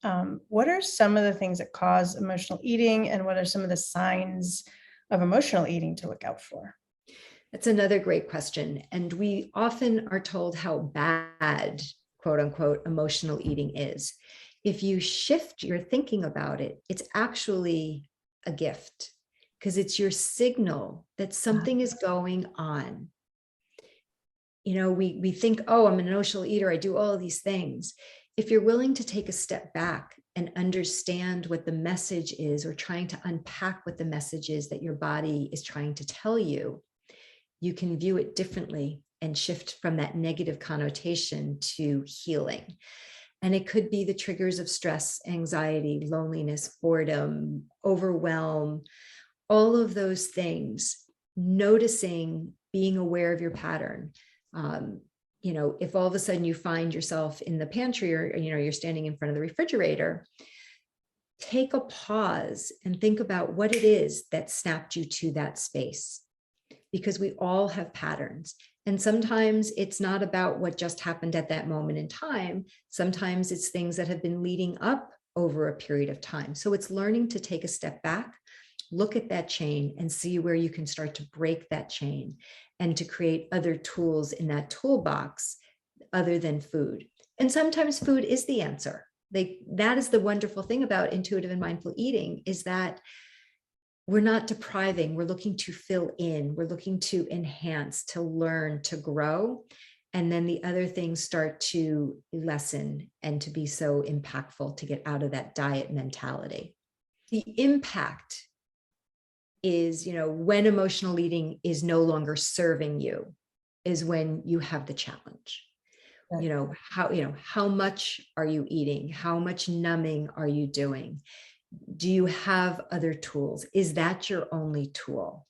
What are some of the things that cause emotional eating, and what are some of the signs of emotional eating to look out for? That's another great question. And we often are told how bad, quote unquote, emotional eating is. If you shift your thinking about it, it's actually a gift because it's your signal that something is going on. We think, oh, I'm an emotional eater, I do all of these things. If you're willing to take a step back and understand what the message is, or trying to unpack what the message is that your body is trying to tell you, you can view it differently and shift from that negative connotation to healing. And it could be the triggers of stress, anxiety, loneliness, boredom, overwhelm, all of those things. Noticing, being aware of your pattern. If all of a sudden you find yourself in the pantry, or you're standing in front of the refrigerator, take a pause and think about what it is that snapped you to that space. Because we all have patterns. And sometimes it's not about what just happened at that moment in time. Sometimes it's things that have been leading up over a period of time. So it's learning to take a step back, look at that chain, and see where you can start to break that chain and to create other tools in that toolbox other than food. And sometimes food is the answer. That is the wonderful thing about intuitive and mindful eating, is that we're not depriving, we're looking to fill in, we're looking to enhance, to learn, to grow. And then the other things start to lessen and to be so impactful to get out of that diet mentality. The impact is, when emotional eating is no longer serving you, is when you have the challenge. Right. How much are you eating? How much numbing are you doing? Do you have other tools? Is that your only tool?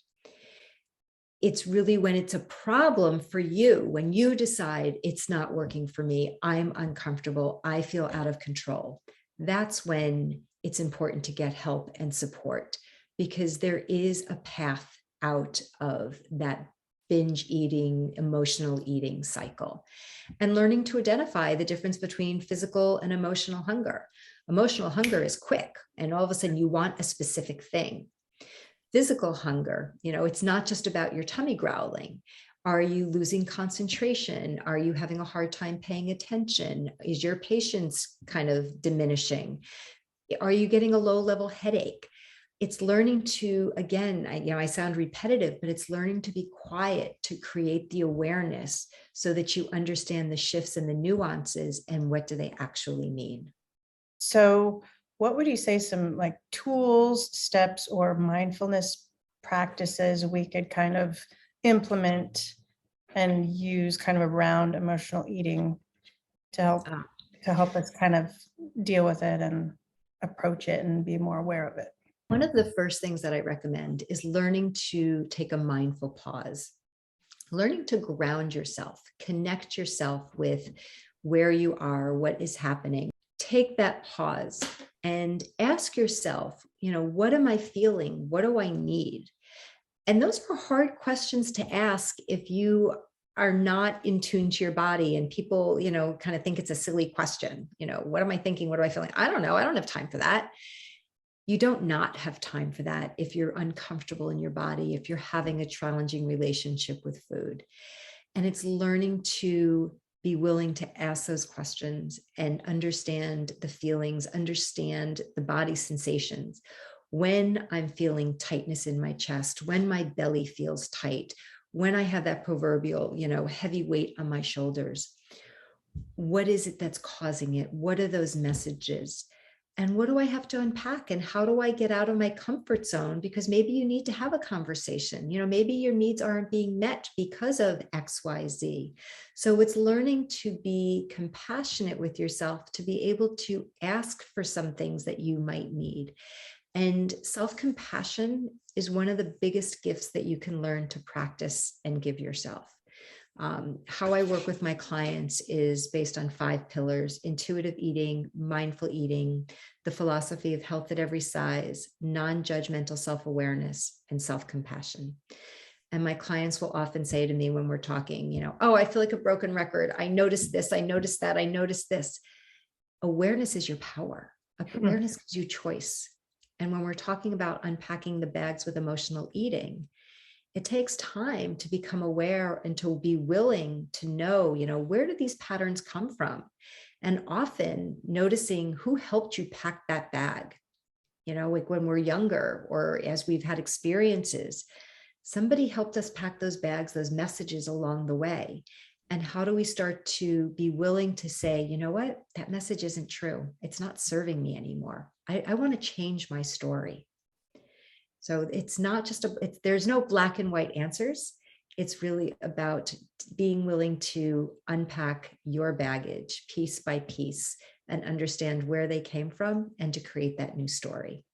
It's really when it's a problem for you, when you decide it's not working for me, I'm uncomfortable, I feel out of control. That's when it's important to get help and support, because there is a path out of that binge eating, emotional eating cycle, and learning to identify the difference between physical and emotional hunger. Emotional hunger is quick, and all of a sudden you want a specific thing. Physical hunger, it's not just about your tummy growling. Are you losing concentration? Are you having a hard time paying attention? Is your patience kind of diminishing? Are you getting a low-level headache? It's learning to, again, I sound repetitive, but it's learning to be quiet, to create the awareness so that you understand the shifts and the nuances and what do they actually mean. So, what would you say some like tools, steps, or mindfulness practices we could kind of implement and use kind of around emotional eating to help Uh, to help us kind of deal with it and approach it and be more aware of it? One of the first things that I recommend is learning to take a mindful pause, learning to ground yourself, connect yourself with where you are, what is happening. Take that pause and ask yourself, what am I feeling? What do I need? And those are hard questions to ask if you are not in tune to your body, and people, kind of think it's a silly question. What am I thinking? What am I feeling? I don't know. I don't have time for that. You don't not have time for that if you're uncomfortable in your body, if you're having a challenging relationship with food. And it's learning to be willing to ask those questions and understand the feelings, understand the body sensations. When I'm feeling tightness in my chest, when my belly feels tight, when I have that proverbial, heavy weight on my shoulders, what is it that's causing it? What are those messages? And what do I have to unpack? And how do I get out of my comfort zone? Because maybe you need to have a conversation. Maybe your needs aren't being met because of XYZ. So it's learning to be compassionate with yourself, to be able to ask for some things that you might need. And self-compassion is one of the biggest gifts that you can learn to practice and give yourself. How I work with my clients is based on 5 pillars: intuitive eating, mindful eating, the philosophy of health at every size, non-judgmental self-awareness, and self-compassion. And my clients will often say to me when we're talking, oh, I feel like a broken record. I noticed this, I noticed that, I noticed this. Awareness is your power. Awareness gives you choice. And when we're talking about unpacking the bags with emotional eating, it takes time to become aware and to be willing to know, where do these patterns come from? And often noticing who helped you pack that bag, like when we're younger or as we've had experiences, somebody helped us pack those bags, those messages along the way. And how do we start to be willing to say, you know what, that message isn't true. It's not serving me anymore. I want to change my story. So it's not just, there's no black and white answers. It's really about being willing to unpack your baggage piece by piece and understand where they came from and to create that new story.